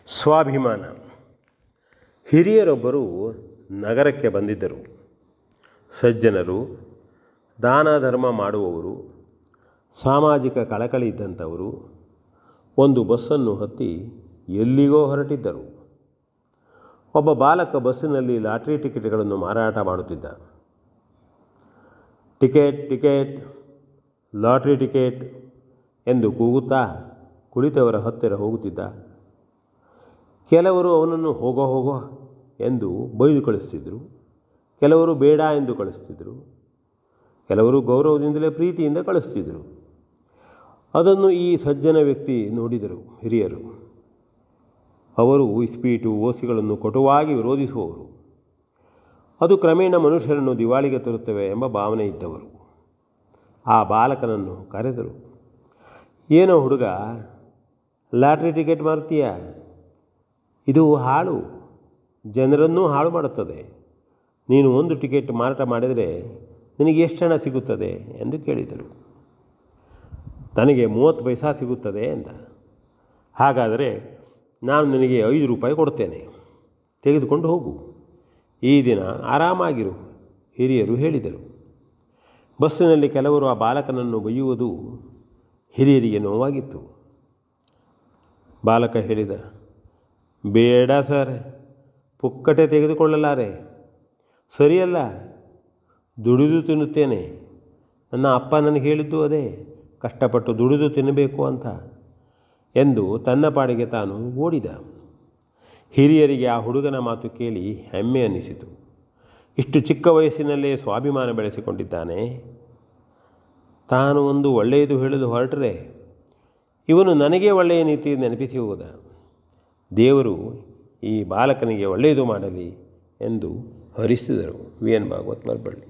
ಸ್ವಾಭಿಮಾನ. ಹಿರಿಯರೊಬ್ಬರು ನಗರಕ್ಕೆ ಬಂದಿದ್ದರು. ಸಜ್ಜನರು, ದಾನ ಧರ್ಮ ಮಾಡುವವರು, ಸಾಮಾಜಿಕ ಕಳಕಳಿ ಇದ್ದಂಥವರು ಒಂದು ಬಸ್ಸನ್ನು ಹತ್ತಿ ಎಲ್ಲಿಗೋ ಹೊರಟಿದ್ದರು. ಒಬ್ಬ ಬಾಲಕ ಬಸ್ಸಿನಲ್ಲಿ ಲಾಟ್ರಿ ಟಿಕೆಟ್ಗಳನ್ನು ಮಾರಾಟ ಮಾಡುತ್ತಿದ್ದ. ಟಿಕೆಟ್ ಟಿಕೆಟ್, ಲಾಟ್ರಿ ಟಿಕೆಟ್ ಎಂದು ಕೂಗುತ್ತಾ ಕುಳಿತವರ ಹತ್ತಿರ ಹೋಗುತ್ತಿದ್ದ. ಕೆಲವರು ಅವನನ್ನು ಹೋಗೋ ಹೋಗೋ ಎಂದು ಬೈದು ಕಳಿಸ್ತಿದ್ರು, ಕೆಲವರು ಬೇಡ ಎಂದು ಕಳಿಸ್ತಿದ್ರು, ಕೆಲವರು ಗೌರವದಿಂದಲೇ ಪ್ರೀತಿಯಿಂದ ಕಳಿಸ್ತಿದ್ರು. ಅದನ್ನು ಈ ಸಜ್ಜನ ವ್ಯಕ್ತಿ ನೋಡಿದರು. ಹಿರಿಯರು ಅವರು ಇಸ್ಪೀಟು ಓಸಿಗಳನ್ನು ಕಟುವಾಗಿ ವಿರೋಧಿಸುವವರು. ಅದು ಕ್ರಮೇಣ ಮನುಷ್ಯರನ್ನು ದಿವಾಳಿಗೆ ತರುತ್ತವೆ ಎಂಬ ಭಾವನೆ ಇದ್ದವರು. ಆ ಬಾಲಕನನ್ನು ಕರೆದರು. ಏನೋ ಹುಡುಗ, ಲಾಟ್ರಿ ಟಿಕೆಟ್ ಮಾರ್ತೀಯ? ಇದು ಹಾಳು, ಜನರನ್ನೂ ಹಾಳು ಮಾಡುತ್ತದೆ. ನೀನು ಒಂದು ಟಿಕೆಟ್ ಮಾರಾಟ ಮಾಡಿದರೆ ನಿನಗೆ ಎಷ್ಟು ಹಣ ಸಿಗುತ್ತದೆ ಎಂದು ಕೇಳಿದರು. ನನಗೆ 30 ಪೈಸಾ ಸಿಗುತ್ತದೆ ಎಂದ. ಹಾಗಾದರೆ ನಾನು ನಿನಗೆ 5 ರೂಪಾಯಿ ಕೊಡ್ತೇನೆ, ತೆಗೆದುಕೊಂಡು ಹೋಗು, ಈ ದಿನ ಆರಾಮಾಗಿರು, ಹಿರಿಯರು ಹೇಳಿದರು. ಬಸ್ಸಿನಲ್ಲಿ ಕೆಲವರು ಆ ಬಾಲಕನನ್ನು ಬೈಯುವುದು ಹಿರಿಯರಿಗೆ ನೋವಾಗಿತ್ತು. ಬಾಲಕ ಹೇಳಿದ, ಬೇಡ ಸರ್, ಪುಕ್ಕಟೆ ತೆಗೆದುಕೊಳ್ಳಲಾರೆ, ಸರಿಯಲ್ಲ, ದುಡಿದು ತಿನ್ನುತ್ತೇನೆ. ನನ್ನ ಅಪ್ಪ ನನಗೆ ಹೇಳಿದ್ದು ಅದೇ, ಕಷ್ಟಪಟ್ಟು ದುಡಿದು ತಿನ್ನಬೇಕು ಅಂತ ಎಂದು ತನ್ನ ಪಾಡಿಗೆ ತಾನು ಓಡಿದ. ಹಿರಿಯರಿಗೆ ಆ ಹುಡುಗನ ಮಾತು ಕೇಳಿ ಹೆಮ್ಮೆ ಅನ್ನಿಸಿತು. ಇಷ್ಟು ಚಿಕ್ಕ ವಯಸ್ಸಿನಲ್ಲೇ ಸ್ವಾಭಿಮಾನ ಬೆಳೆಸಿಕೊಂಡಿದ್ದಾನೆ. ತಾನು ಒಂದು ಒಳ್ಳೆಯದು ಹೇಳಲು ಹೊರಟರೆ ಇವನು ನನಗೇ ಒಳ್ಳೆಯ ನೀತಿ ನೆನಪಿಸಿ ಹೋದ. ದೇವರು ಈ ಬಾಲಕನಿಗೆ ಒಳ್ಳೆಯದು ಮಾಡಲಿ ಎಂದು ಹರಿಸಿದರು. ವಿ ಎನ್ ಭಾಗವತ್, ಮರಬಳ್ಳಿ.